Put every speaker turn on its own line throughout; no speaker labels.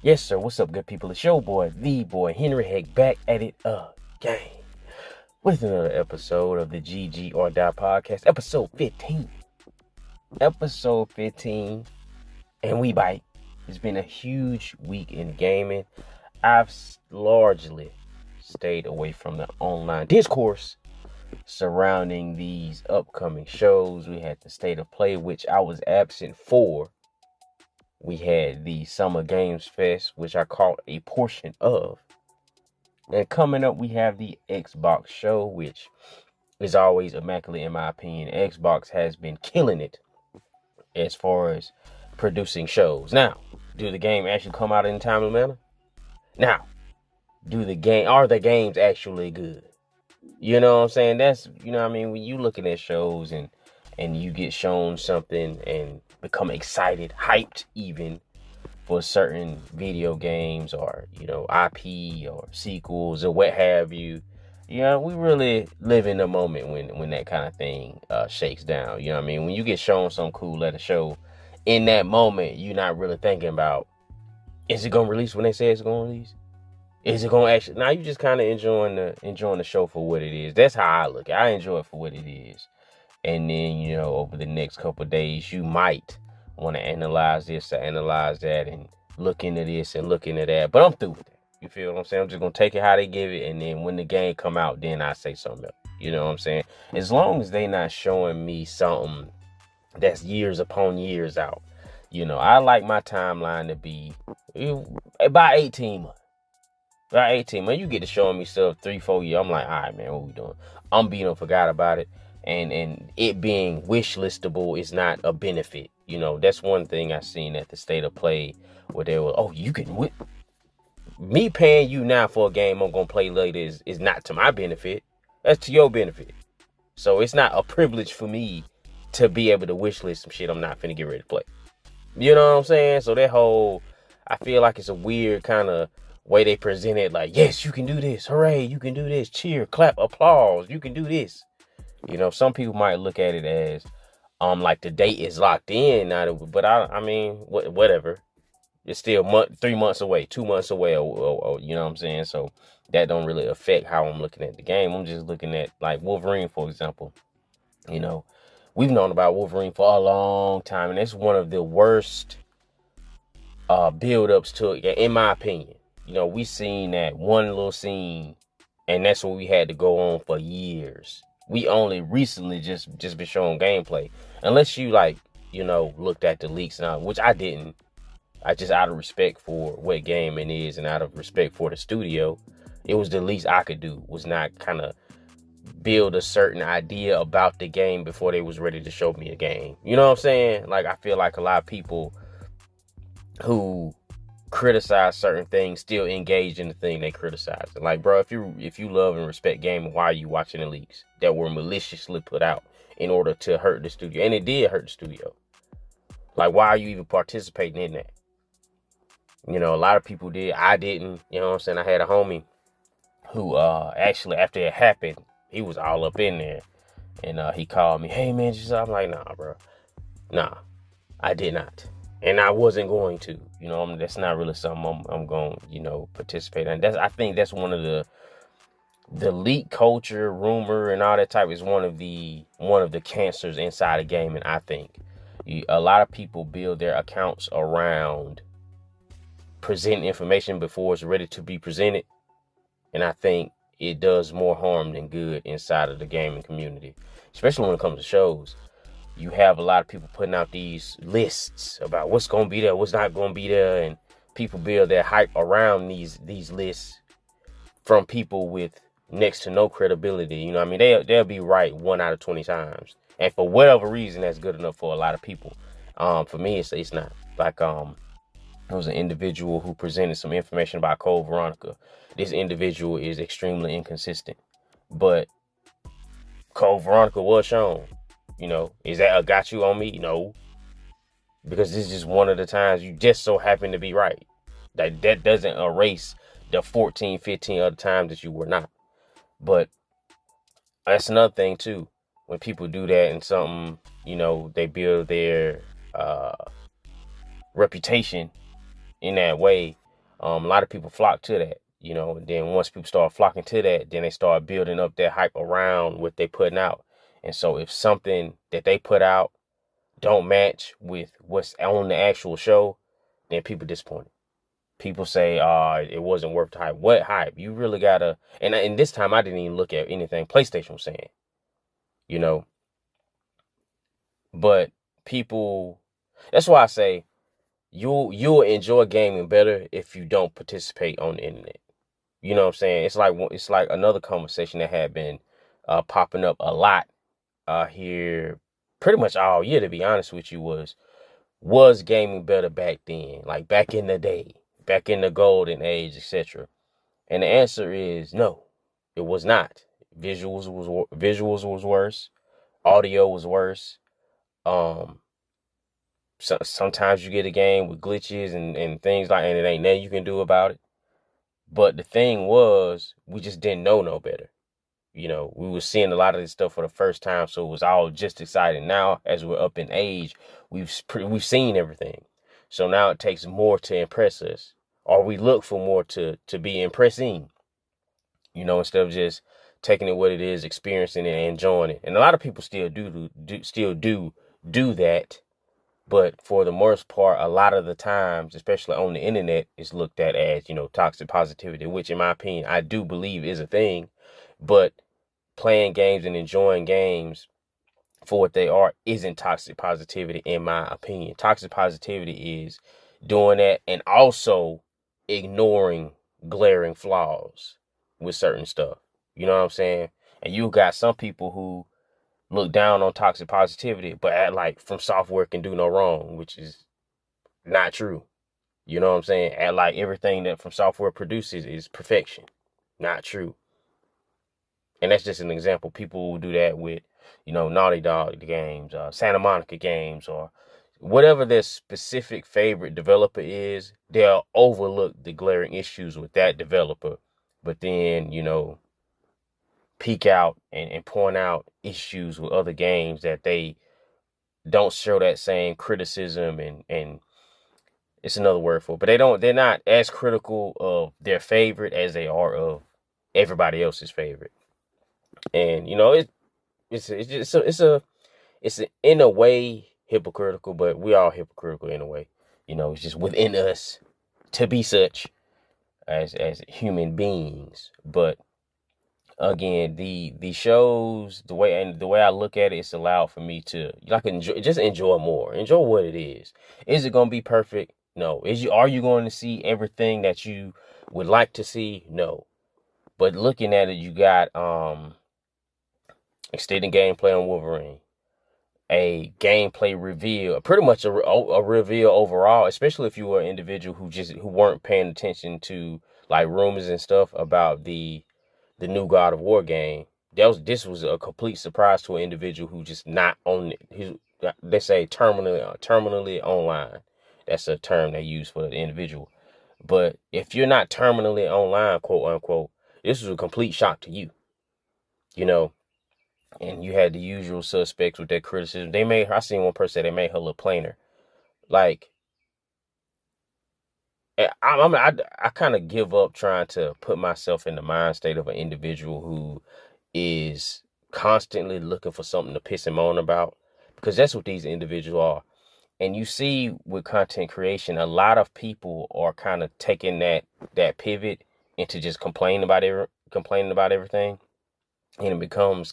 Yes, sir. What's up, good people? It's your boy, the boy, Henry Heck, back at it again with another episode of the GG or Die podcast, episode 15. Episode 15, and we bite. It's been a huge week in gaming. I've largely stayed away from the online discourse surrounding these upcoming shows. We had the State of Play, which I was absent for. We had the Summer Games Fest, which I caught a portion of. And coming up, we have the Xbox show, which is always immaculate in my opinion. Xbox has been killing it as far as producing shows. Now, do the game actually come out in a timely manner? Now, are the games actually good? You know what I'm saying? That's, when you looking at shows and you get shown something and become excited, hyped even for certain video games or, IP or sequels or what have you. We really live in the moment when that kind of thing shakes down. You know what I mean? When you get shown something cool at a show, in that moment, you're not really thinking about, is it going to release when they say it's going to release? Is it going to actually? Now you just kind of enjoying the show for what it is. That's how I look at it. I enjoy it for what it is. And then, over the next couple of days, you might want to analyze this or analyze that and look into this and look into that. But I'm through with it. You feel what I'm saying? I'm just going to take it how they give it. And then when the game come out, then I say something else. You know what I'm saying? As long as they not showing me something that's years upon years out. I like my timeline to be about 18 months. About 18 months. You get to showing me stuff 3-4 years. I'm like, all right, man, what we doing? I'm being forgot about it. And it being wish listable is not a benefit. That's one thing I seen at the State of Play where they were, you can me paying you now for a game I'm going to play later is not to my benefit. That's to your benefit. So it's not a privilege for me to be able to wish list some shit I'm not finna get ready to play. You know what I'm saying? So that whole, I feel like it's a weird kind of way they present it. Like, yes, you can do this. Hooray, you can do this. Cheer, clap, applause. You can do this. Some people might look at it as, like the date is locked in. But I mean, whatever. It's still 3 months away, 2 months away, or you know what I'm saying? So that don't really affect how I'm looking at the game. I'm just looking at, like, Wolverine, for example. We've known about Wolverine for a long time, and it's one of the worst build-ups to it, in my opinion. We seen that one little scene, and that's what we had to go on for years. We only recently just been showing gameplay. Unless you, looked at the leaks and all, which I didn't. I just, out of respect for what game it is and out of respect for the studio, it was the least I could do, was not kind of build a certain idea about the game before they was ready to show me a game. You know what I'm saying? Like, I feel like a lot of people who criticize certain things still engage in the thing they criticize. Like, bro, if you love and respect gaming, why are you watching the leaks that were maliciously put out in order to hurt the studio? And it did hurt the studio. Like, why are you even participating in that? A lot of people did. I didn't. You know what I'm saying? I had a homie who actually, after it happened, he was all up in there. And he called me, hey, man, I'm like, nah, bro. Nah, I did not. And I wasn't going to. That's not really something I'm going to, participate in. I think that's one of the leak culture, rumor, and all that type is one of the cancers inside of gaming, I think. A lot of people build their accounts around presenting information before it's ready to be presented. And I think it does more harm than good inside of the gaming community, especially when it comes to shows. You have a lot of people putting out these lists about what's going to be there, what's not going to be there. And people build their hype around these lists from people with next to no credibility. They'll be right 1 out of 20 times. And for whatever reason, that's good enough for a lot of people. For me, it's not. Like, there was an individual who presented some information about Code Veronica. This individual is extremely inconsistent. But Code Veronica was shown. Is that a got you on me? No. Because this is just one of the times you just so happen to be right. That doesn't erase the 14, 15 other times that you were not. But that's another thing, too. When people do that and something, they build their reputation in that way, A lot of people flock to that, and then once people start flocking to that, then they start building up that hype around what they putting out. And so if something that they put out don't match with what's on the actual show, then people disappointed. People say, it wasn't worth the hype. What hype? You really gotta, and this time I didn't even look at anything PlayStation was saying, you know, but people, that's why I say you'll enjoy gaming better if you don't participate on the internet. You know what I'm saying? It's like another conversation that had been popping up a lot here pretty much all year, to be honest with you, was gaming better back then, like back in the day, back in the golden age, etc. And the answer is no, it was not. Visuals was worse, audio was worse. Sometimes you get a game with glitches and things like, and it ain't nothing you can do about it. But the thing was, we just didn't know no better. We were seeing a lot of this stuff for the first time, so it was all just exciting. Now, as we're up in age, we've seen everything. So now it takes more to impress us, or we look for more to be impressing. Instead of just taking it what it is, experiencing it, and enjoying it. And a lot of people still do that. But for the most part, a lot of the times, especially on the internet, is looked at as, toxic positivity, which in my opinion, I do believe is a thing. But playing games and enjoying games for what they are isn't toxic positivity, in my opinion. Toxic positivity is doing that and also ignoring glaring flaws with certain stuff. You know what I'm saying? And you got some people who look down on toxic positivity, but act like From Software can do no wrong, which is not true. You know what I'm saying? Act like everything that From Software produces is perfection. Not true. And that's just an example. People will do that with, Naughty Dog games, Santa Monica games, or whatever their specific favorite developer is. They'll overlook the glaring issues with that developer, but then, peek out and point out issues with other games that they don't show that same criticism and it's another word for it, but they're not as critical of their favorite as they are of everybody else's favorite. And it's in a way hypocritical, but we are hypocritical in a way. It's just within us to be such as human beings. But again, the shows, the way I look at it, it's allowed for me to enjoy more. Enjoy what it is. Is it gonna be perfect? No. Are you going to see everything that you would like to see? No. But looking at it, you got extended gameplay on Wolverine, a gameplay reveal, pretty much a reveal overall, especially if you were an individual who weren't paying attention to like rumors and stuff about the new God of War game. This was a complete surprise to an individual who just not on it. They say terminally online. That's a term they use for the individual. But if you're not terminally online, quote unquote, this was a complete shock to you. And you had the usual suspects with that criticism. I seen one person say they made her look plainer. Like, I kind of give up trying to put myself in the mind state of an individual who is constantly looking for something to piss him on about, because that's what these individuals are. And you see with content creation, a lot of people are kind of taking that pivot into just complaining about everything, and it becomes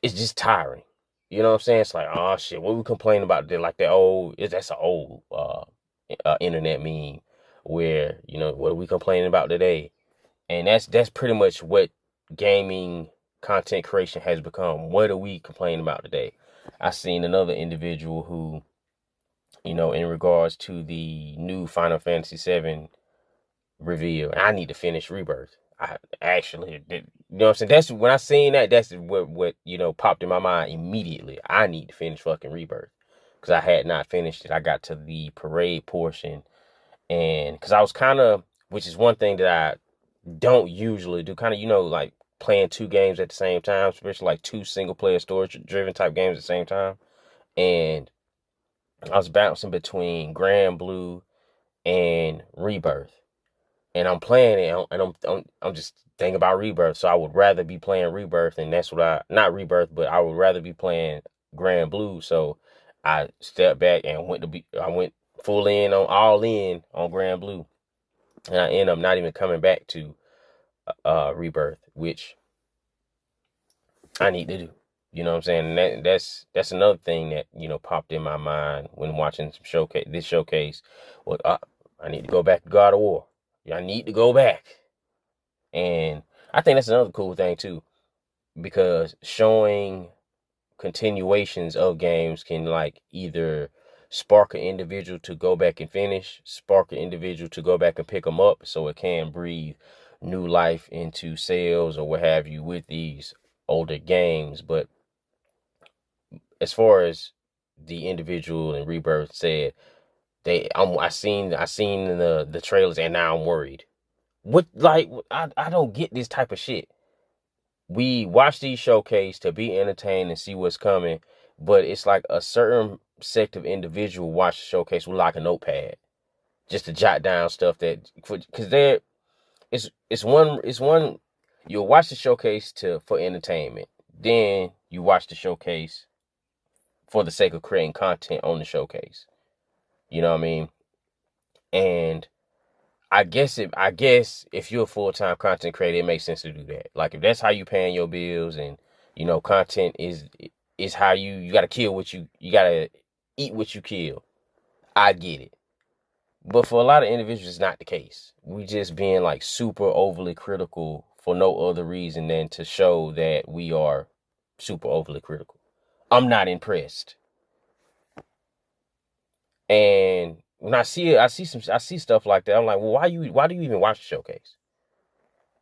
it's just tiring. You know what I'm saying? It's like, oh shit, what we complaining about? Like that's an old internet meme where, what are we complaining about today? And that's pretty much what gaming content creation has become. What are we complaining about today? I seen another individual who, in regards to the new Final Fantasy VII reveal, and I need to finish Rebirth. I actually did, what I'm saying? That's when I seen that, that's what popped in my mind immediately. I need to finish fucking Rebirth, because I had not finished it. I got to the parade portion, and because I was which is one thing that I don't usually do, like playing two games at the same time, especially like two single player story driven type games at the same time. And I was bouncing between Grand Blue and Rebirth, and I'm playing it, and I'm just thinking about Rebirth. So I would rather be playing Rebirth, and that's what not Rebirth, but I would rather be playing Grand Blue. So I stepped back and I went all in on Grand Blue, and I end up not even coming back to Rebirth, which I need to do. You know what I'm saying? And that's another thing that, popped in my mind when watching this showcase. Well, I need to go back to God of War. Yeah, I need to go back. And I think that's another cool thing too, because showing continuations of games can like either spark an individual to go back and finish, spark an individual to go back and pick them up, so it can breathe new life into sales or what have you with these older games. But as far as the individual in Rebirth said, I seen the trailers, and now I'm worried. What, like, I don't get this type of shit. We watch these showcase to be entertained and see what's coming, but it's like a certain sect of individual watch the showcase with like a notepad just to jot down stuff because it's one you'll watch the showcase for entertainment, then you watch the showcase for the sake of creating content on the showcase. You know what I mean? And I guess if you're a full-time content creator, it makes sense to do that. Like if that's how you paying your bills, and content is how you gotta kill you gotta eat what you kill. I get it. But for a lot of individuals, it's not the case. We just being like super overly critical for no other reason than to show that we are super overly critical. I'm not impressed. And when I see stuff like that, I'm like, well, why do you even watch the showcase?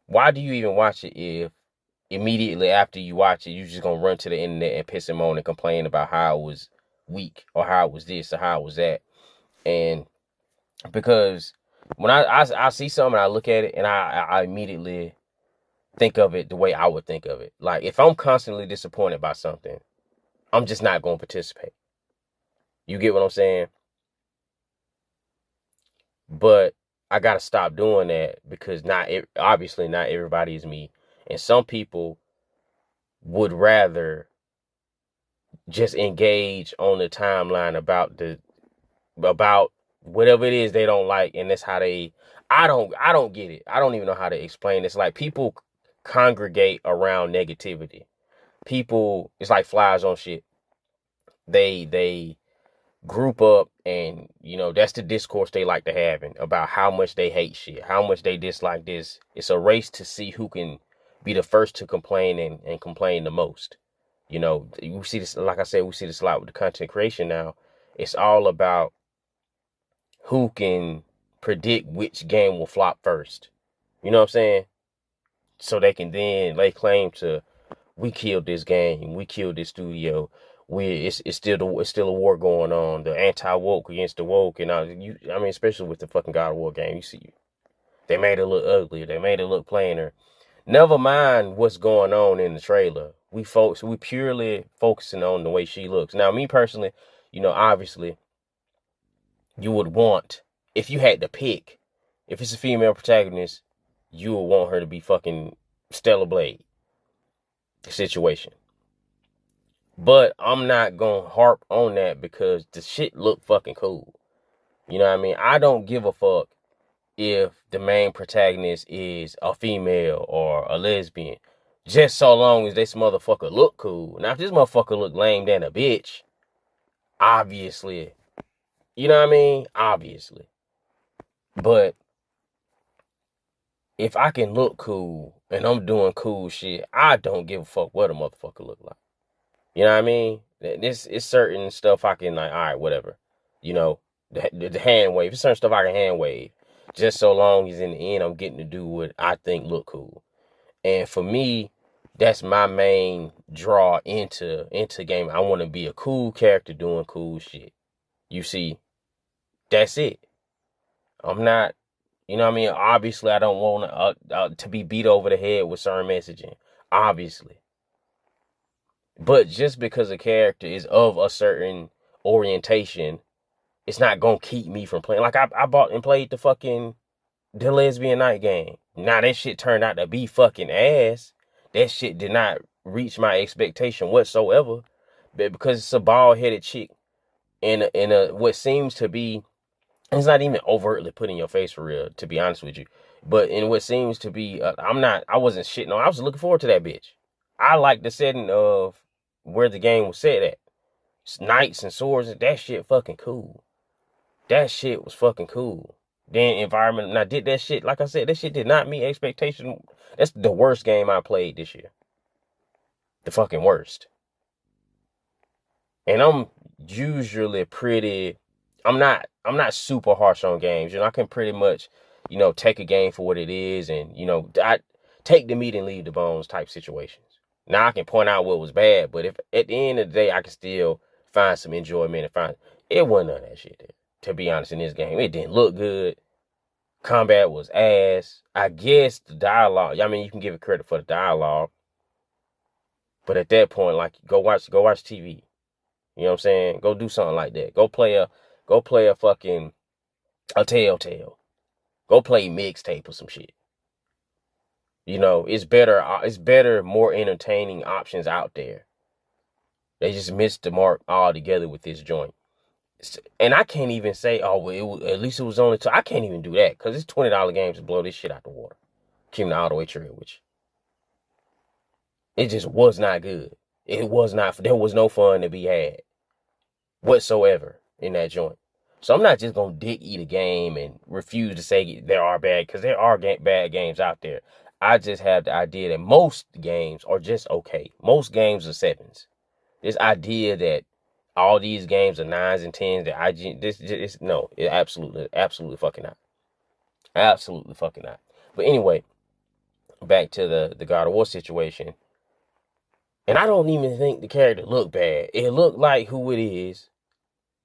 Why do you even watch it if immediately after you watch it, you're just gonna run to the internet and piss and moan and complain about how it was weak or how it was this or how it was that? And because when I see something and I look at it and I immediately think of it the way I would think of it. Like if I'm constantly disappointed by something, I'm just not gonna participate. You get what I'm saying? But I gotta stop doing that because obviously not everybody is me, and some people would rather just engage on the timeline about whatever it is they don't like, and that's how they. I don't get it. I don't even know how to explain this. Like people congregate around negativity. People, it's like flies on shit. They group up, and that's the discourse they like to have about how much they hate shit, how much they dislike this. It's a race to see who can be the first to complain and complain the most. You see this, like I said, we see this a lot with the content creation now. It's all about who can predict which game will flop first. You know what I'm saying? So they can then lay claim to, we killed this game, we killed this studio. It's still a war going on. The anti-woke against the woke, and especially with the fucking God of War game, you see, they made it look uglier, they made it look plainer. Never mind what's going on in the trailer. We purely focusing on the way she looks. Now, me personally, obviously, you would want, if you had to pick, if it's a female protagonist, you would want her to be fucking Stellar Blade situation. But I'm not gonna harp on that because the shit look fucking cool. You know what I mean? I don't give a fuck if the main protagonist is a female or a lesbian, just so long as this motherfucker look cool. Now, if this motherfucker look lame than a bitch, obviously, you know what I mean? Obviously. But if I can look cool and I'm doing cool shit, I don't give a fuck what a motherfucker look like. You know what I mean? This is certain stuff I can, like, all right, whatever. The hand wave. It's certain stuff I can hand wave. Just so long as in the end I'm getting to do what I think look cool. And for me, that's my main draw into game. I want to be a cool character doing cool shit. You see, that's it. I'm not, you know what I mean? Obviously, I don't want to be beat over the head with certain messaging. Obviously. But just because a character is of a certain orientation, it's not gonna keep me from playing. Like I bought and played the Lesbian Night game. Now that shit turned out to be fucking ass. That shit did not reach my expectation whatsoever. But because it's a bald headed chick in a what seems to be, it's not even overtly put in your face for real, to be honest with you. But in what seems to be, I wasn't shitting on. I was looking forward to that bitch. I like the setting of where the game was set at. Knights and swords, that shit fucking cool. That shit was fucking cool. Then environment, and I did that shit. Like I said, that shit did not meet expectation. That's the worst game I played this year. The fucking worst. And I'm usually I'm not super harsh on games. I can pretty much, take a game for what it is, and I take the meat and leave the bones type situations. Now I can point out what was bad, but if at the end of the day I can still find some enjoyment and find it wasn't none of that shit there. To be honest, in this game, it didn't look good. Combat was ass. I guess the dialogue. I mean, you can give it credit for the dialogue, but at that point, like, go watch TV. You know what I'm saying? Go do something like that. Go play a fucking a Telltale. Go play mixtape or some shit. It's better, more entertaining options out there. They just missed the mark altogether with this joint. And I can't even say, oh, well, at least it was only two. I can't even do that because it's $20 games to blow this shit out the water. Keeping all the way true with you. It just was not good. It was not. There was no fun to be had whatsoever in that joint. So I'm not just gonna dick eat a game and refuse to say there are bad, because there are bad games out there. I just have the idea that most games are just okay. Most games are 7s. This idea that all these games are 9s and 10s, it absolutely fucking not. Absolutely fucking not. But anyway, back to the God of War situation. And I don't even think the character looked bad. It looked like who it is.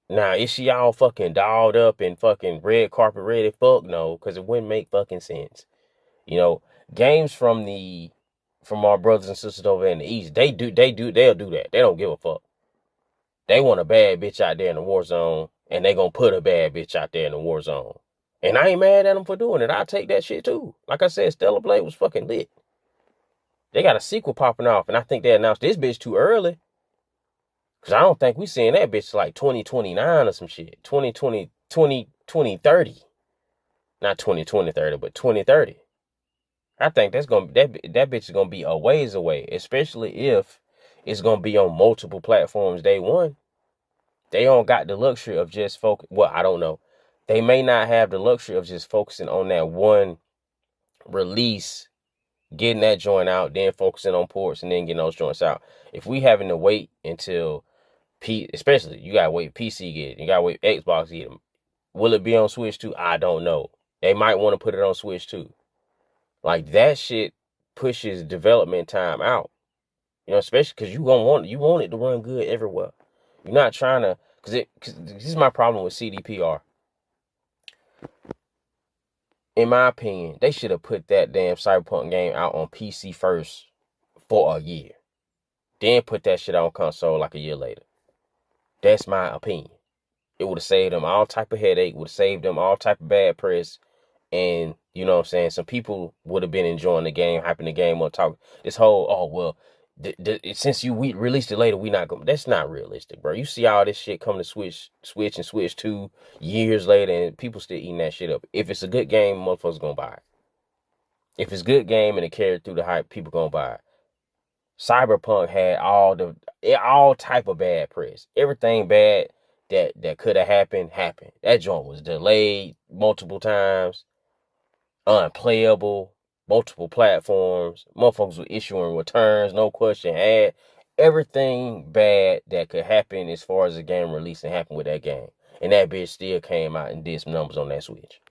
Now, is she all fucking dolled up and fucking red carpet ready? Fuck no, because it wouldn't make fucking sense. Games from our brothers and sisters over in the East, they'll do that. They don't give a fuck. They want a bad bitch out there in the war zone, and they gonna put a bad bitch out there in the war zone. And I ain't mad at them for doing it. I'll take that shit too. Like I said, Stellar Blade was fucking lit. They got a sequel popping off, and I think they announced this bitch too early. Because I don't think we seeing that bitch like 2029 or some shit. 2030. Not 2030, but 2030. I think that bitch is gonna be a ways away, especially if it's gonna be on multiple platforms day one. They don't got the luxury of just focus. Well, I don't know. They may not have the luxury of just focusing on that one release, getting that joint out, then focusing on ports and then getting those joints out. If we having to wait until especially you gotta wait PC get it, you gotta wait Xbox get them. Will it be on Switch too? I don't know. They might want to put it on Switch too. Like, that shit pushes development time out. Especially because you want it to run good everywhere. You're not trying to, because this is my problem with CDPR. In my opinion, they should have put that damn Cyberpunk game out on PC first for a year. Then put that shit on console like a year later. That's my opinion. It would have saved them all type of headache, would have saved them all type of bad press. And, you know what I'm saying, some people would have been enjoying the game, hyping the game up, talking this whole, oh, well, since we released it later, we not going. That's not realistic, bro. You see all this shit come to Switch and Switch 2 years later, and people still eating that shit up. If it's a good game, motherfuckers gonna buy it. If it's a good game and it carried through the hype, people gonna buy it. Cyberpunk had all type of bad press. Everything bad that could have happened. That joint was delayed multiple times, unplayable, multiple platforms. Motherfuckers were issuing returns, no question asked. Everything bad that could happen as far as the game releasing happened with that game. And that bitch still came out and did some numbers on that Switch.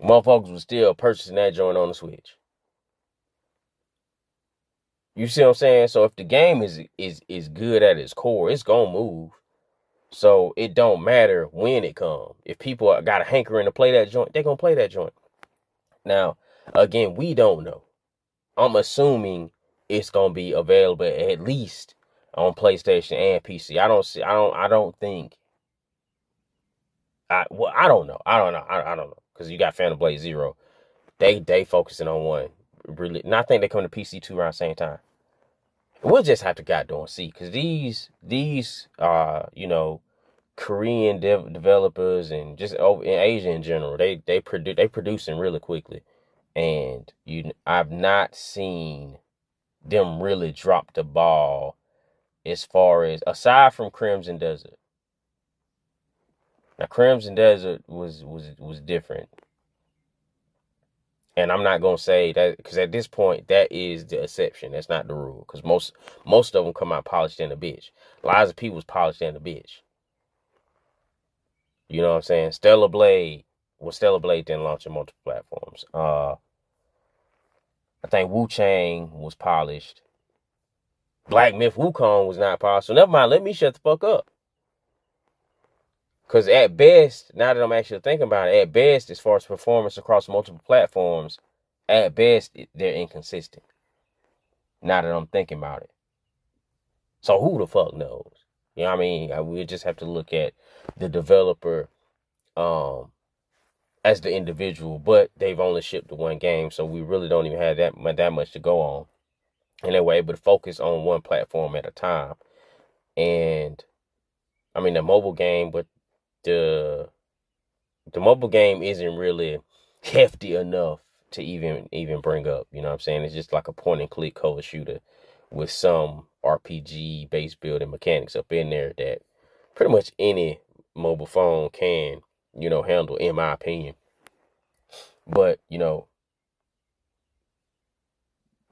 Motherfuckers was still purchasing that joint on the Switch. You see what I'm saying? So if the game is good at its core, it's gonna move. So it don't matter when it comes. If people got a hankering to play that joint, they're gonna play that joint. Now, again, we don't know. I'm assuming it's gonna be available at least on PlayStation and PC. I don't think I don't know. I don't know. Because you got Phantom Blade Zero. They focusing on one. Really, and I think they come to PC 2 around the same time. We'll just have to goddamn see. Because these Korean developers and just over in Asia in general, they producing really quickly. And I've not seen them really drop the ball as far as, aside from Crimson Desert. Now Crimson Desert was different. And I'm not gonna say that, because at this point that is the exception. That's not the rule. Because most of them come out polished in a bitch. Lies of P was polished in a bitch. You know what I'm saying? Stellar Blade didn't launch on multiple platforms. I think Wu Chang was polished. Black Myth Wukong was not polished. So never mind. Let me shut the fuck up. Because at best, now that I'm actually thinking about it, at best, as far as performance across multiple platforms, at best, they're inconsistent. Now that I'm thinking about it. So who the fuck knows? You know what I mean? We just have to look at the developer as the individual, but they've only shipped the one game, so we really don't even have that much to go on. And they were able to focus on one platform at a time. And I mean, the mobile game, but the mobile game isn't really hefty enough to even bring up. You know what I'm saying? It's just like a point and click cover shooter with some RPG based building mechanics up in there that pretty much any mobile phone can, handle, in my opinion. But,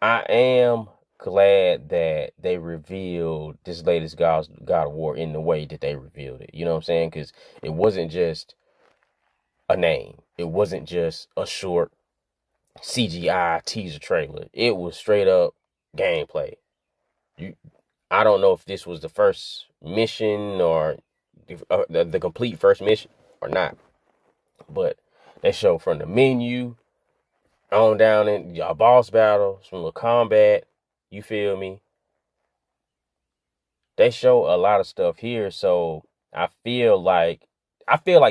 I am glad that they revealed this latest God of War in the way that they revealed it. You know what I'm saying? Because it wasn't just a name. It wasn't just a short CGI teaser trailer. It was straight up gameplay. I don't know if this was the first mission or the complete first mission or not, but they show from the menu on down in your boss battles, from the combat. You feel me? They show a lot of stuff here, so I feel like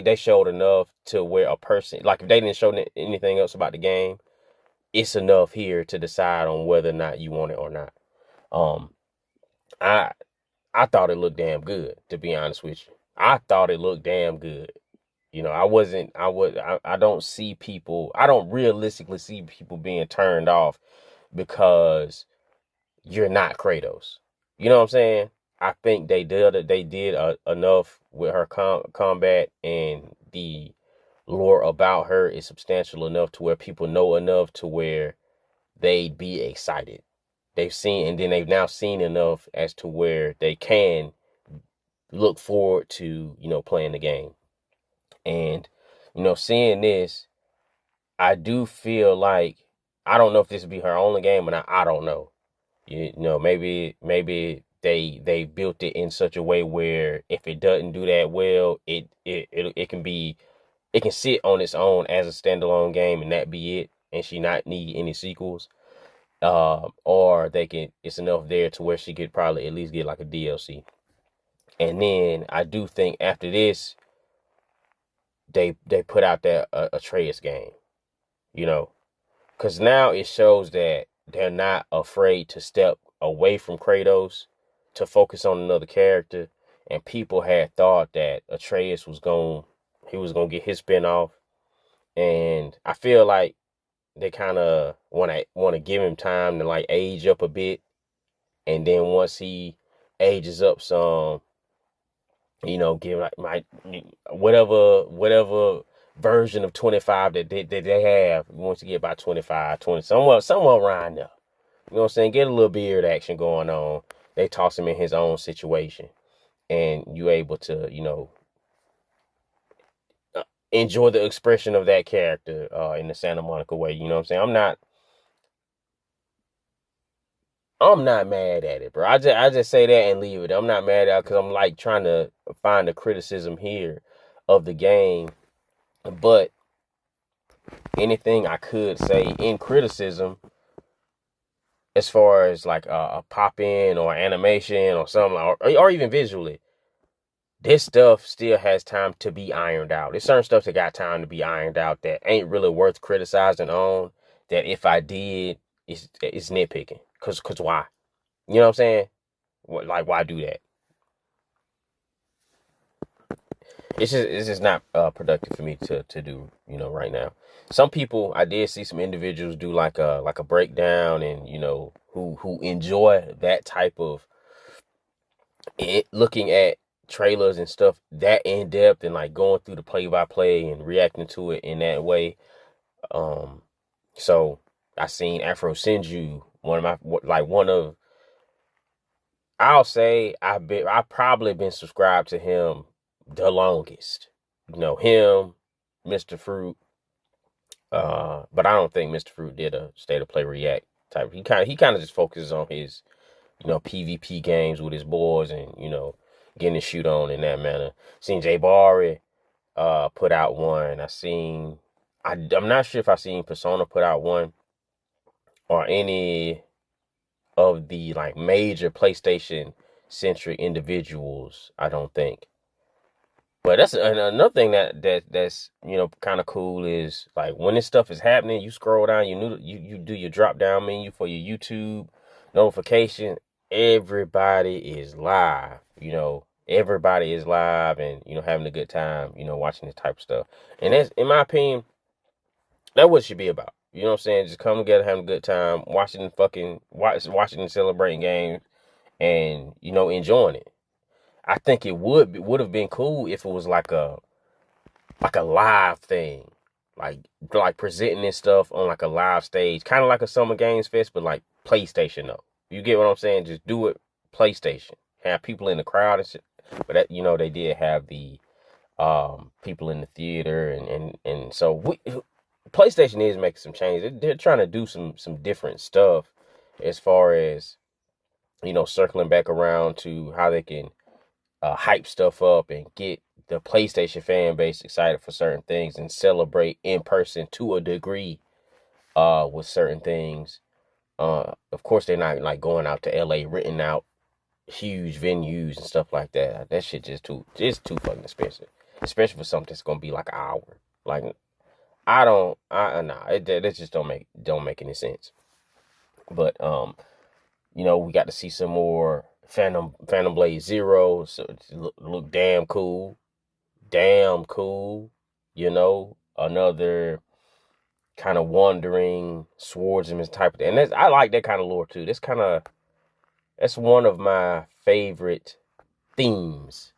they showed enough to where a person, like, if they didn't show anything else about the game, it's enough here to decide on whether or not you want it or not. I I thought it looked damn good, to be honest with you. I thought it looked damn good. I don't realistically see people being turned off because you're not Kratos. You know what I'm saying? I think they did enough with her combat, and the lore about her is substantial enough to where people know enough to where they'd be excited. They've now seen enough as to where they can look forward to, playing the game. And, seeing this, I do feel like, I don't know if this would be her only game or not. I don't know. Maybe they built it in such a way where if it doesn't do that well, it can sit on its own as a standalone game and that be it, and she not need any sequels. Or it's enough there to where she could probably at least get like a DLC. And then I do think after this, they put out that Atreus game, because now it shows that they're not afraid to step away from Kratos to focus on another character. And people had thought that Atreus was gonna get his spinoff, and I feel like they kind of want to give him time to like age up a bit, and then once he ages up some, give like whatever version of 25 that they have. Once you get about 25, 20, somewhere around there. You know what I'm saying? Get a little beard action going on. They toss him in his own situation, and you able to, enjoy the expression of that character in the Santa Monica way. You know what I'm saying? I'm not mad at it, bro. I just say that and leave it. I'm not mad at it because I'm like trying to find the criticism here of the game. But anything I could say in criticism, as far as like a pop in or animation or something, or even visually, this stuff still has time to be ironed out. There's certain stuff that got time to be ironed out that ain't really worth criticizing on. That if I did, it's nitpicking. Cause why? You know what I'm saying? Like, why do that? It's just not productive for me to do, right now. Some people, I did see some individuals do like a breakdown, and who enjoy that type of looking at trailers and stuff that in depth, and like going through the play by play and reacting to it in that way. Um, so I seen Afro Sinju, one of, I'll say I've probably been subscribed to him the longest. Him, Mr. Fruit. But I don't think Mr. Fruit did a state of play react type. He kind of just focuses on his, PvP games with his boys, and, getting his shoot on in that manner. Seen Jay Barry put out one. I'm not sure if I seen Persona put out one, or any of the like major PlayStation centric individuals, I don't think. But that's another thing that's kind of cool, is like when this stuff is happening, you scroll down, you do your drop down menu for your YouTube notification. Everybody is live, everybody is live, and having a good time, watching this type of stuff. And that's, in my opinion, that's what it should be about. You know what I'm saying? Just come together, having a good time, watching and celebrating games, and enjoying it. I think it would have been cool if it was like a live thing, like presenting this stuff on like a live stage, kind of like a Summer Games Fest, but like PlayStation though. You get what I'm saying? Just do it PlayStation. Have people in the crowd and shit. But that, they did have the people in the theater, and so PlayStation is making some changes. They're trying to do some different stuff as far as circling back around to how they can hype stuff up and get the PlayStation fan base excited for certain things, and celebrate in person to a degree with certain things. Of course, they're not like going out to LA, renting out huge venues and stuff like that. That shit just too fucking expensive, especially for something that's gonna be like an hour. Like, it just don't make any sense. But we got to see some more Phantom Blade Zero, so it look damn cool. Another kind of wandering swordsman type of thing. And I like that kind of lore too. That's one of my favorite themes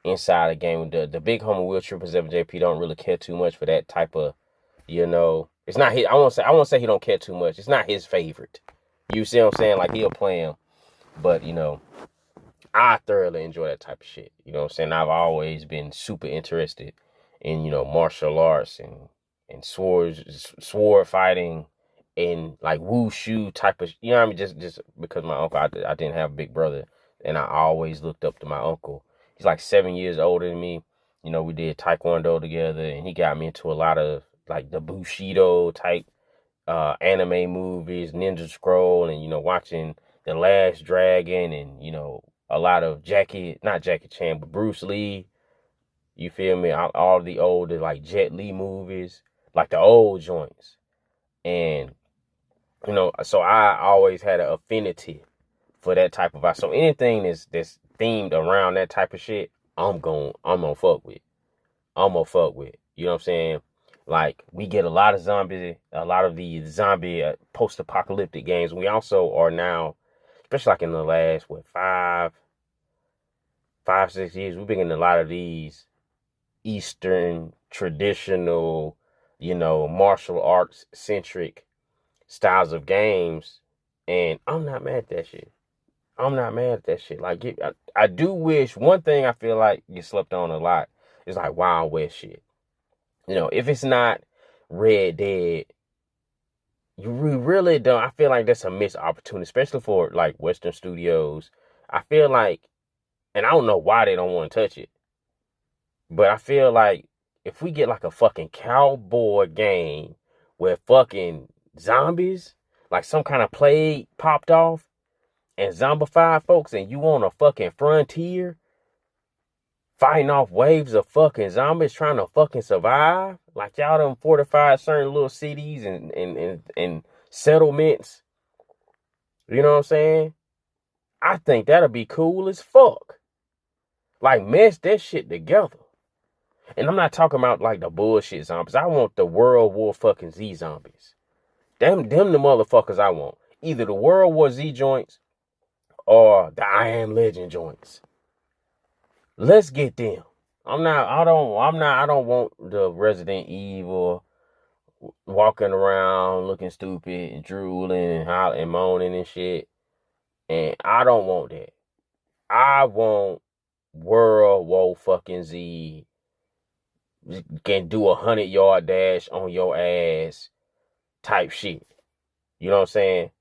inside a game. The big homie Will Triple 7JP don't really care too much for that type of, it's not his. I won't say he don't care too much. It's not his favorite. You see what I'm saying? Like, he'll play him, but I thoroughly enjoy that type of shit. You know what I'm saying? I've always been super interested in, martial arts and sword fighting, and like wushu type of, what I mean? Just because my uncle, I didn't have a big brother, and I always looked up to my uncle. He's like 7 years older than me. We did taekwondo together, and he got me into a lot of like the Bushido type anime movies, Ninja Scroll, and watching The Last Dragon, and a lot of not Jackie Chan, but Bruce Lee. You feel me? All the older like Jet Li movies, like the old joints. And so I always had an affinity for that type of vibe. So anything that's themed around that type of shit, I'm gonna fuck with. You know what I'm saying? Like, we get a lot of the zombie post-apocalyptic games. We also are now, especially like in the last 6 years, we've been getting a lot of these Eastern traditional, martial arts centric styles of games, and I'm not mad at that shit. Like, I do wish, one thing I feel like gets slept on a lot is like Wild West shit. If it's not Red Dead, you really don't. I feel like that's a missed opportunity, especially for like Western studios. I feel like, and I don't know why they don't want to touch it, but I feel like if we get like a fucking cowboy game where fucking zombies, like some kind of plague popped off and zombified folks, and you on a fucking frontier, fighting off waves of fucking zombies trying to fucking survive. Like y'all done fortified certain little cities and settlements. You know what I'm saying? I think that'll be cool as fuck. Like, mesh that shit together. And I'm not talking about like the bullshit zombies. I want the World War fucking Z zombies. Them the motherfuckers I want. Either the World War Z joints or the I Am Legend joints. Let's get them. I don't want the Resident Evil walking around looking stupid and drooling and hollering and moaning and shit. And I don't want that. I want World War fucking Z. Can do 100-yard dash on your ass type shit. You know what I'm saying?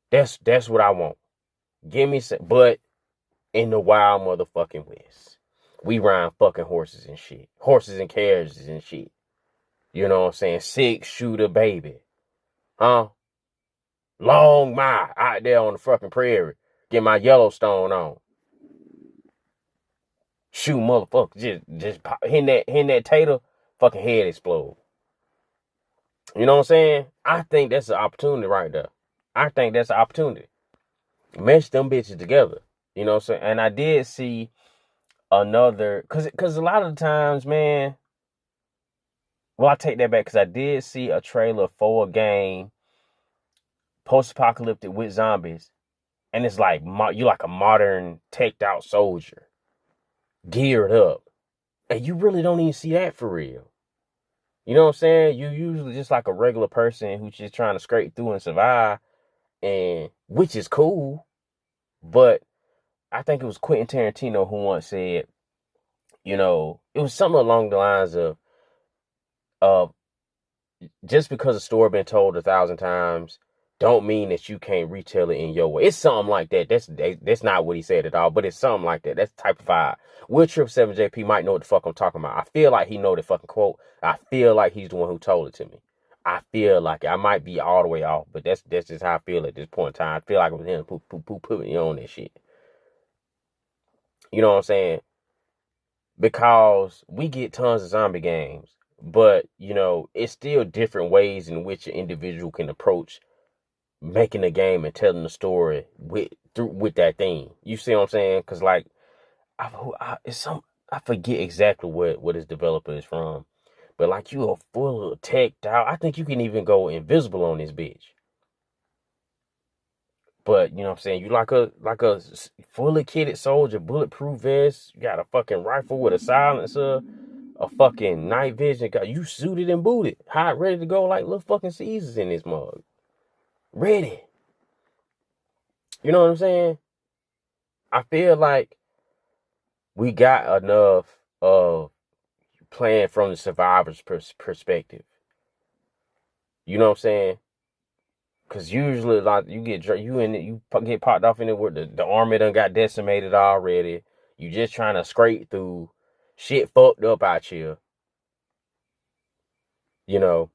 That's what I want. Give me some, but in the wild motherfucking West. We ride fucking horses and shit. Horses and carriages and shit. You know what I'm saying? 6-shooter baby. Huh? Long mile out there on the fucking prairie. Get my Yellowstone on. Shoot motherfucker. Just pop, hitting that tater, fucking head explode. You know what I'm saying? I think that's an opportunity right there. I think that's an opportunity. Mesh them bitches together. You know what I'm saying? And I did see another, cause a lot of the times, man, well, I take that back, because I did see a trailer for a game, post-apocalyptic with zombies, and it's like you like a modern, teched out soldier, geared up, and you really don't even see that for real. You know what I'm saying? You usually just like a regular person who's just trying to scrape through and survive, and which is cool, but I think it was Quentin Tarantino who once said, you know, it was something along the lines of just because a story been told 1,000 times don't mean that you can't retell it in your way. It's something like that. That's not what he said at all, but it's something like that. That's the type of vibe. Will Trip 7JP might know what the fuck I'm talking about. I feel like he know the fucking quote. I feel like he's the one who told it to me. I feel like I might be all the way off, but that's just how I feel at this point in time. I feel like it was him put me on that shit. You know what I'm saying? Because we get tons of zombie games, but you know, it's still different ways in which an individual can approach making a game and telling the story with that thing. You see what I'm saying? Because like I forget exactly what his developer is from, but like you are full of teched out. I think you can even go invisible on this bitch. But you know what I'm saying? You like a fully kitted soldier, bulletproof vest. You got a fucking rifle with a silencer, a fucking night vision. Got you suited and booted, hot, ready to go like little fucking Caesars in this mug. Ready. You know what I'm saying? I feel like we got enough of playing from the survivor's perspective. You know what I'm saying? Because usually, like, you get popped off in it where the army done got decimated already. You just trying to scrape through. Shit fucked up out here. You know.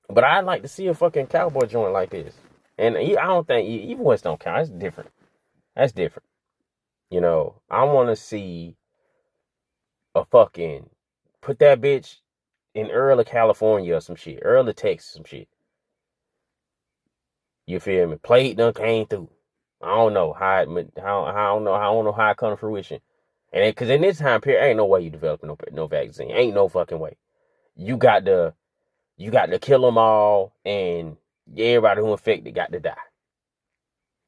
But I'd like to see a fucking cowboy joint like this. And I don't think Evil West don't count. That's different. That's different. You know, I want to see a fucking, put that bitch in early California or some shit. Early Texas, some shit. You feel me? Plate done came through. I don't know how it come to fruition. And because in this time period, ain't no way you developing no vaccine. Ain't no fucking way. You got to kill them all, and everybody who infected got to die.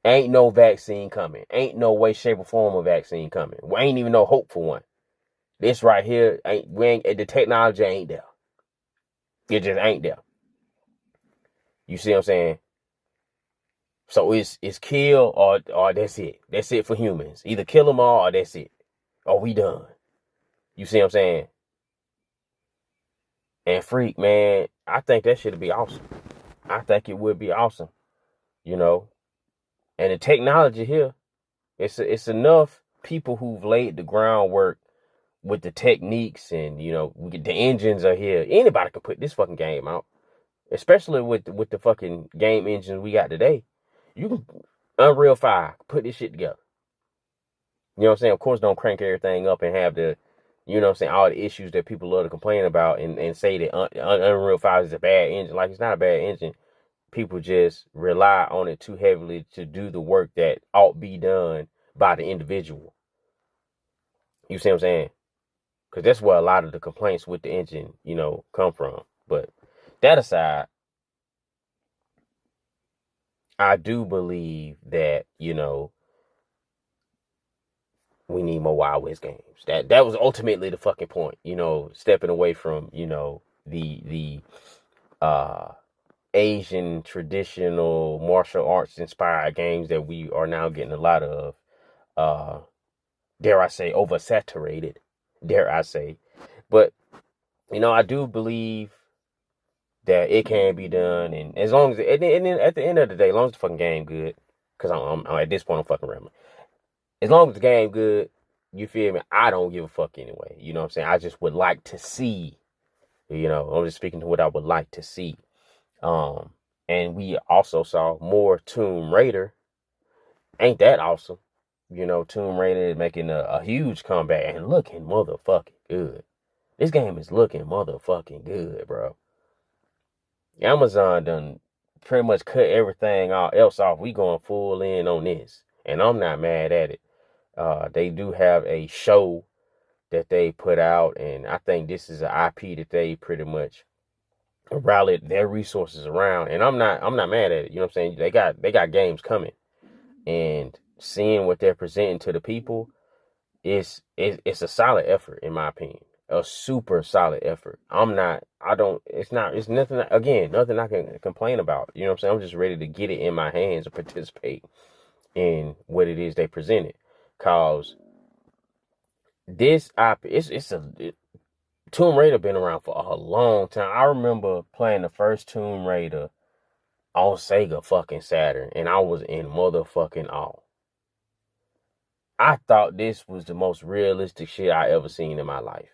Ain't no vaccine coming. Ain't no way, shape, or form of vaccine coming. We ain't even no hope for one. This right here the technology ain't there. It just ain't there. You see what I'm saying? So it's kill or that's it. That's it for humans. Either kill them all or that's it. Or we done. You see what I'm saying? And Freak, man, I think that should be awesome. I think it would be awesome. You know? And the technology here, it's enough people who've laid the groundwork with the techniques, and you know, the engines are here. Anybody can put this fucking game out. Especially with the fucking game engines we got today. You can Unreal 5, put this shit together. You know what I'm saying? Of course, don't crank everything up and have the, you know what I'm saying, all the issues that people love to complain about and say that Unreal 5 is a bad engine. Like, it's not a bad engine. People just rely on it too heavily to do the work that ought be done by the individual. You see what I'm saying? Because that's where a lot of the complaints with the engine, you know, come from. But that aside, I do believe that, you know, we need more Wild West games. That was ultimately the fucking point, you know, stepping away from, you know, the uh Asian traditional martial arts inspired games that we are now getting a lot of, uh dare I say, oversaturated, dare I say. But, you know, I do believe that it can be done, and as long as, and then at the end of the day, as long as the fucking game good, because I'm at this point I'm fucking rambling. As long as the game good, you feel me? I don't give a fuck anyway. You know what I'm saying? I just would like to see. You know, I'm just speaking to what I would like to see. Um, and we also saw more Tomb Raider. Ain't that awesome? You know, Tomb Raider is making a huge comeback and looking motherfucking good. This game is looking motherfucking good, bro. Amazon done pretty much cut everything else off. We going full in on this, and I'm not mad at it. They do have a show that they put out, and I think this is an IP that they pretty much rallied their resources around. And I'm not mad at it. You know what I'm saying? They got games coming, and seeing what they're presenting to the people it's a solid effort in my opinion. A super solid effort. It's nothing, again, nothing I can complain about. You know what I'm saying? I'm just ready to get it in my hands and participate in what it is they presented. Cause this IP, Tomb Raider been around for a long time. I remember playing the first Tomb Raider on Sega fucking Saturn, and I was in motherfucking awe. I thought this was the most realistic shit I ever seen in my life.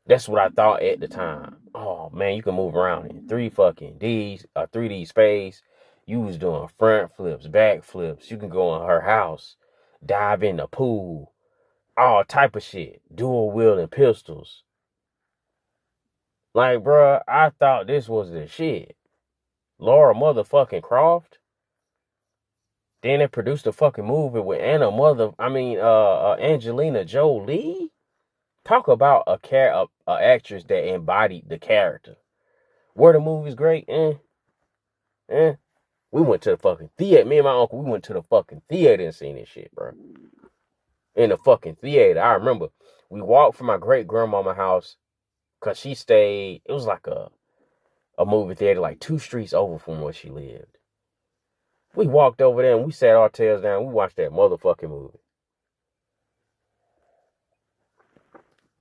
That's what I thought at the time. Oh man, you can move around in 3D space. You was doing front flips, back flips. You can go in her house, dive in the pool, all type of shit. Dual wielding pistols. Like, bruh, I thought this was the shit. Laura motherfucking Croft. Then they produced a fucking movie with Angelina Jolie. Talk about a actress that embodied the character. Were the movies great? We went to the fucking theater. Me and my uncle, we went to the fucking theater and seen this shit, bro. In the fucking theater. I remember we walked from my great grandmama house because she stayed, it was like a movie theater like 2 streets over from where she lived. We walked over there and we sat our tails down. We watched that motherfucking movie.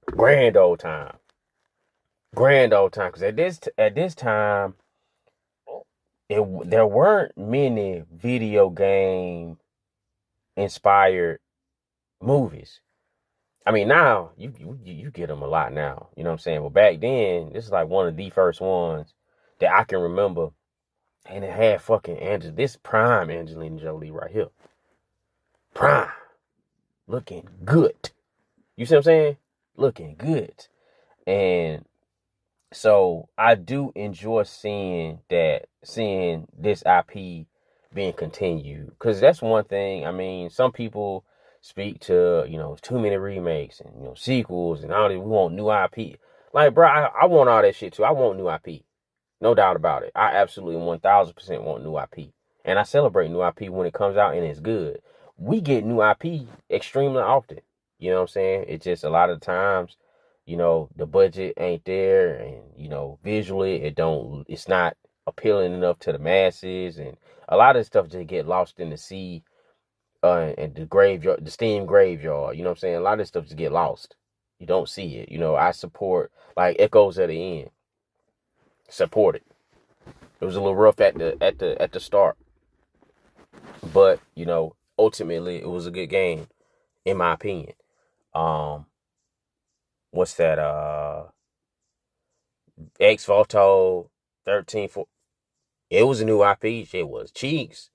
Grand old time. Because at this time, there weren't many video game inspired movies. I mean, now you get them a lot now. You know what I'm saying? But back then, this is like one of the first ones that I can remember, and it had fucking this prime Angelina Jolie right here. Prime, looking good. You see what I'm saying? Looking good. And so I do enjoy seeing this IP being continued, because that's one thing. I mean, some people speak to, you know, too many remakes and, you know, sequels and all that. We want new IP. Like, bro, I want all that shit too. I want new IP. No doubt about it. I absolutely 1000% want new IP. And I celebrate new IP when it comes out and it's good. We get new IP extremely often. You know what I'm saying? It's just a lot of times, you know, the budget ain't there, and, you know, visually it's not appealing enough to the masses, and a lot of stuff just get lost in the sea, and the graveyard, the Steam graveyard. You know what I'm saying? A lot of this stuff just get lost. You don't see it. You know, I support, like, Echoes at the End. Support it. It was a little rough at the start, but, you know, ultimately it was a good game in my opinion. What's that? X Photo 13. It was a new IP. It was Cheeks.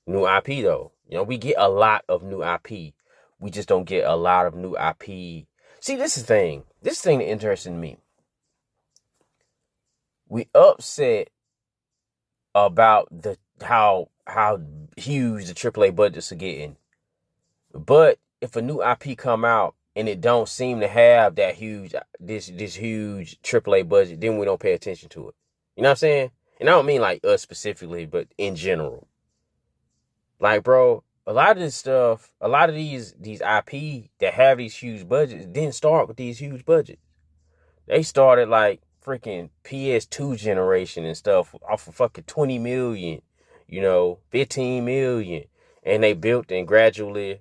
New IP though. You know, we get a lot of new IP. we just don't get a lot of new IP. See, this is the thing. This thing that interests me. We upset about the how huge the AAA budgets are getting. But if a new IP come out and it don't seem to have that huge this huge AAA budget, then we don't pay attention to it. You know what I'm saying? And I don't mean like us specifically, but in general. Like, bro, a lot of this stuff, a lot of these IP that have these huge budgets didn't start with these huge budgets. They started like freaking PS2 generation and stuff off of fucking 20 million, 15 million. And they built and gradually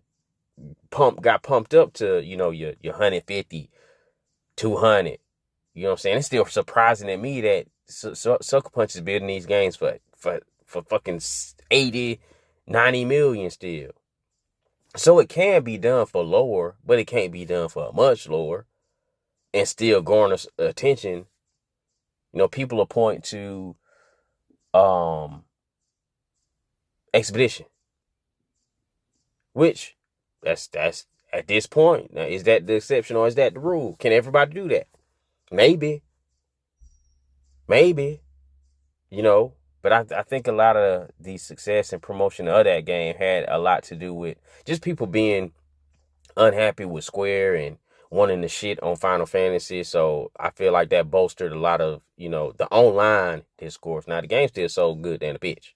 got pumped up to, your 150, 200. You know what I'm saying? It's still surprising to me that Sucker Punch is building these games for fucking 80, 90 million still. So it can be done for lower, but it can't be done for much lower and still garner attention. People will point to Expedition, which that's at this point. Now, is that the exception or is that the rule? Can everybody do that? Maybe. But I think a lot of the success and promotion of that game had a lot to do with just people being unhappy with Square and wanting to shit on Final Fantasy. So I feel like that bolstered a lot of, the online discourse. Now the game's still so good than a bitch.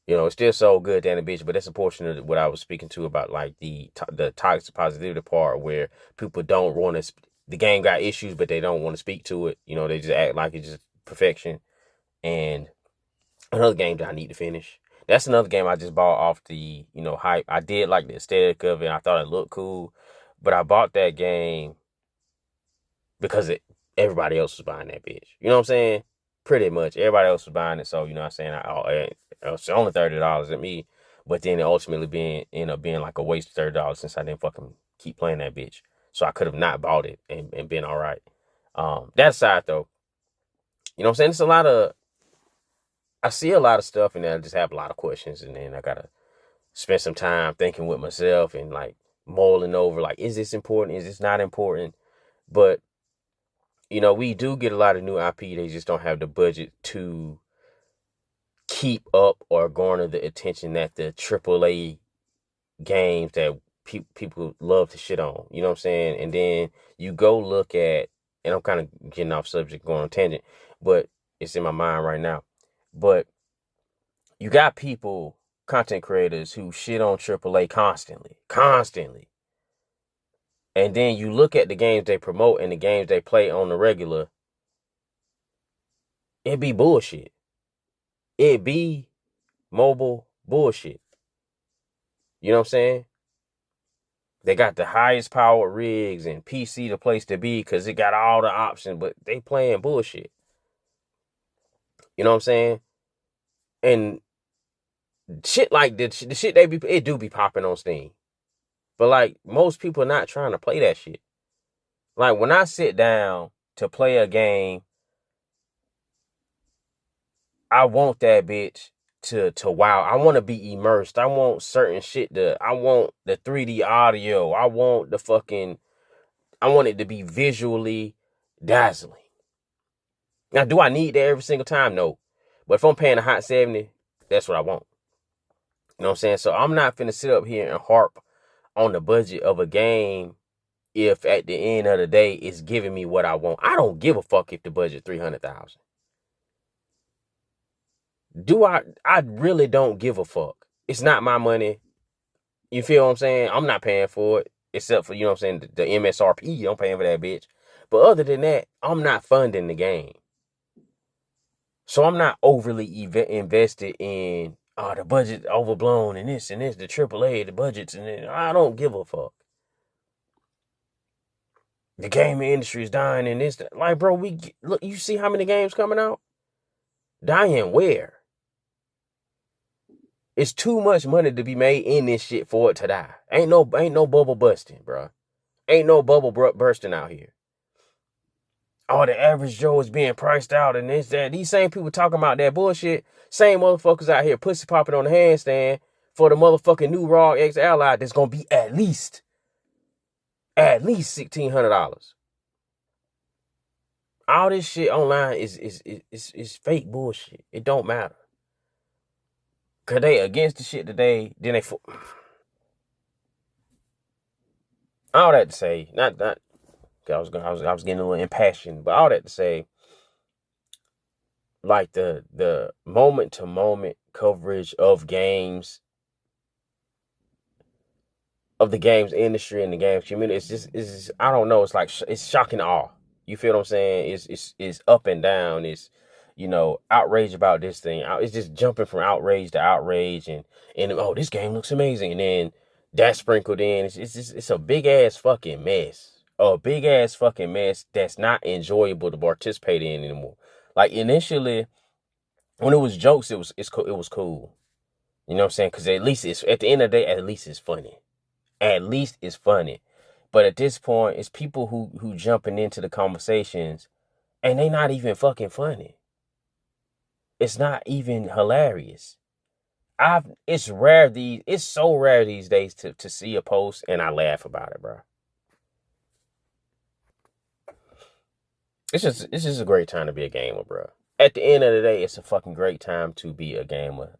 It's still so good than a bitch, but that's a portion of what I was speaking to about like the toxic positivity part where people don't want to, the game got issues, but they don't want to speak to it. They just act like it's just perfection. And another game that I need to finish. That's another game I just bought off the, hype. I did like the aesthetic of it. I thought it looked cool, but I bought that game because everybody else was buying that bitch. You know what I'm saying? Pretty much everybody else was buying it. So, you know what I'm saying? It's only $30 at me, but then it ultimately ended up being like a waste of $30 since I didn't fucking keep playing that bitch. So I could have not bought it and been all right. That aside though, you know what I'm saying? I see a lot of stuff and then I just have a lot of questions and then I gotta spend some time thinking with myself and like mulling over like, is this important? Is this not important? But we do get a lot of new IP. They just don't have the budget to keep up or garner the attention that the AAA games that people love to shit on. You know what I'm saying? And then you go look at, and I'm kind of getting off subject, going on tangent, but it's in my mind right now. But you got people, content creators, who shit on AAA constantly. And then you look at the games they promote and the games they play on the regular, it be bullshit. It be mobile bullshit. You know what I'm saying? They got the highest power rigs and PC the place to be because it got all the options, but they playing bullshit. You know what I'm saying? And shit like the shit it do be popping on Steam. But like most people are not trying to play that shit. Like when I sit down to play a game, I want that bitch to wow. I want to be immersed. I want certain shit I want the 3D audio. I want it to be visually dazzling. Now, do I need that every single time? No. But if I'm paying a hot 70, that's what I want. You know what I'm saying? So I'm not finna sit up here and harp on the budget of a game if at the end of the day it's giving me what I want. I don't give a fuck if the budget $300,000. I really don't give a fuck. It's not my money. You feel what I'm saying? I'm not paying for it. Except for, you know what I'm saying, the MSRP, I'm paying for that bitch. But other than that, I'm not funding the game. So I'm not overly invested in, the budget overblown and this, the AAA, the budgets, and I don't give a fuck. The gaming industry is dying and this. Like, bro, look, you see how many games coming out? Dying where? It's too much money to be made in this shit for it to die. Ain't no bubble busting, bro. Ain't no bubble bursting out here. The average Joe is being priced out and this, that. These same people talking about that bullshit. Same motherfuckers out here pussy popping on the handstand for the motherfucking new ROG X Ally that's gonna be at least $1,600. All this shit online is fake bullshit. It don't matter. Cause they against the shit today, then they all that to say, not I was getting a little impassioned, but all that to say, like the moment to moment coverage of games, of the games industry and the games community, it's just I don't know, it's like it's shocking awe. You feel what I'm saying? It's up and down. It's, outrage about this thing. It's just jumping from outrage to outrage, and oh, this game looks amazing, and then that sprinkled in. It's a big ass fucking mess. A big ass fucking mess that's not enjoyable to participate in anymore. Like initially, when it was jokes, it was cool. You know what I'm saying? Because at least it's at the end of the day, at least it's funny. At least it's funny. But at this point, it's people who jumping into the conversations and they not even fucking funny. It's not even hilarious. It's so rare these days to see a post and I laugh about it, bro. It's just a great time to be a gamer, bro. At the end of the day, it's a fucking great time to be a gamer.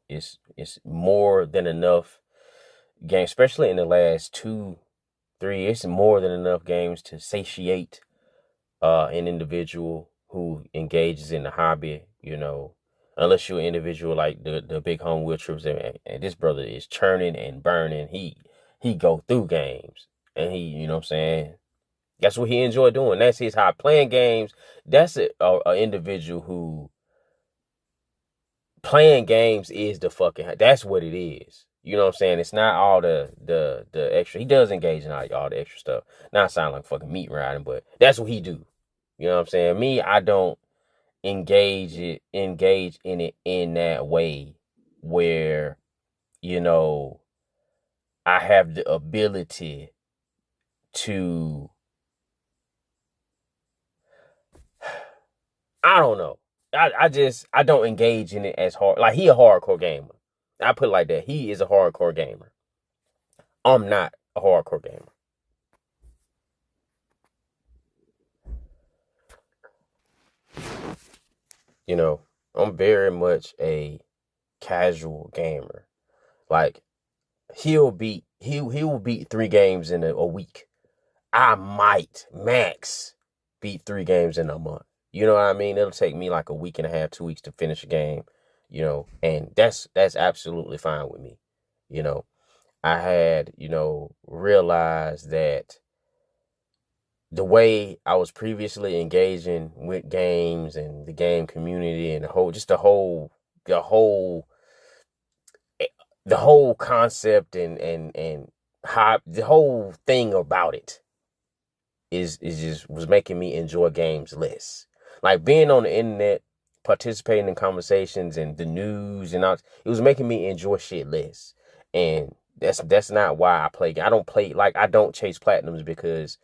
It's more than enough games, especially in the last 2-3 years. It's more than enough games to satiate an individual who engages in the hobby. Unless you're an individual like the big home wheel trips, and this brother is churning and burning. He go through games, and he, you know what I'm saying. That's what he enjoyed doing. That's his hobby, playing games. That's an individual who playing games is the fucking. That's what it is. You know what I'm saying? It's not all the extra. He does engage in all the extra stuff. Not sound like fucking meat riding, but that's what he do. You know what I'm saying? Me, I don't engage in it in that way where, I have the ability to, I don't know. I don't engage in it as hard. Like, he a hardcore gamer. I put it like that. He is a hardcore gamer. I'm not a hardcore gamer. I'm very much a casual gamer. Like, he will beat 3 games in a week. I might max beat 3 games in a month. You know what I mean? It'll take me like a week and a half, 2 weeks to finish a game, and that's absolutely fine with me. I had, realized that the way I was previously engaging with games and the game community and the whole concept and how the whole thing about it was making me enjoy games less. Like, being on the internet, participating in conversations and the news and all, it was making me enjoy shit less. And that's not why I play. I don't chase platinums, because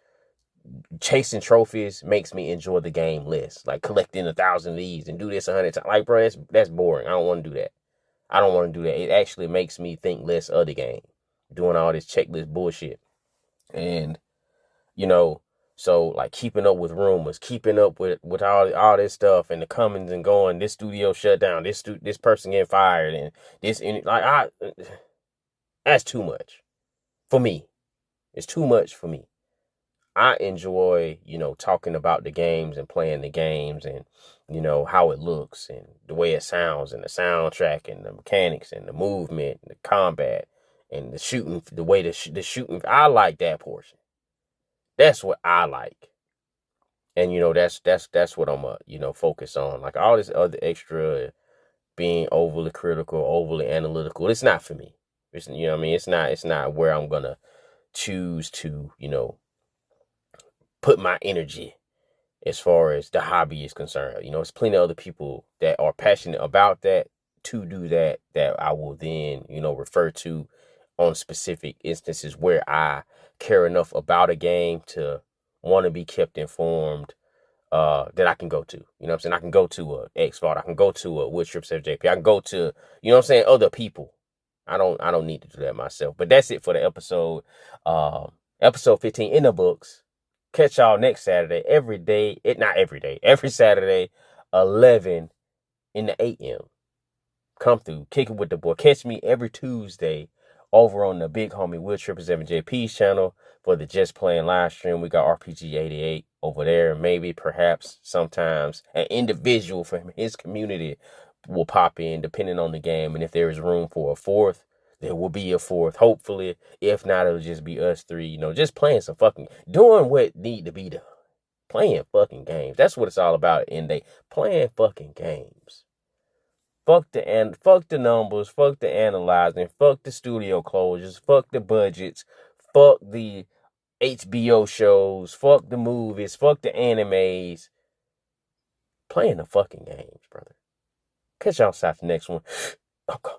chasing trophies makes me enjoy the game less. Like, collecting 1,000 of these and do this 100 times. Like, bro, that's boring. I don't want to do that. I don't want to do that. It actually makes me think less of the game, doing all this checklist bullshit. And, so, like, keeping up with rumors, keeping up with all this stuff and the comings and going, this studio shut down, this person getting fired, and that's too much for me. It's too much for me. I enjoy, talking about the games and playing the games and, how it looks and the way it sounds and the soundtrack and the mechanics and the movement and the combat and the shooting, the way the shooting. I like that portion. That's what I like. And, that's what I'm, focus on. Like, all this other extra being overly critical, overly analytical, it's not for me. It's, you know what I mean? It's not where I'm going to choose to, put my energy as far as the hobby is concerned. It's plenty of other people that are passionate about that to do that I will then, refer to on specific instances where I care enough about a game to want to be kept informed, that I can go to. You know what I'm saying? I can go to a X-Fault. I can go to a Wood Trips FJP. I can go to, other people. I don't need to do that myself. But that's it for the episode. Episode 15 in the books. Catch y'all next Saturday. Every Saturday, 11 in the a.m. Come through, kick it with the boy. Catch me every Tuesday over on the Big Homie Will Triple 7JP's channel for the Just Playing live stream. We got RPG 88 over there. Maybe, perhaps, sometimes an individual from his community will pop in depending on the game. And if there is room for a fourth, there will be a fourth, hopefully. If not, it'll just be us three, just playing doing what need to be done. Playing fucking games. That's what it's all about in day. Playing fucking games. Fuck the numbers, fuck the analyzing, fuck the studio closures, fuck the budgets, fuck the HBO shows, fuck the movies, fuck the animes. Playing the fucking games, brother. Catch y'all outside the next one. Okay.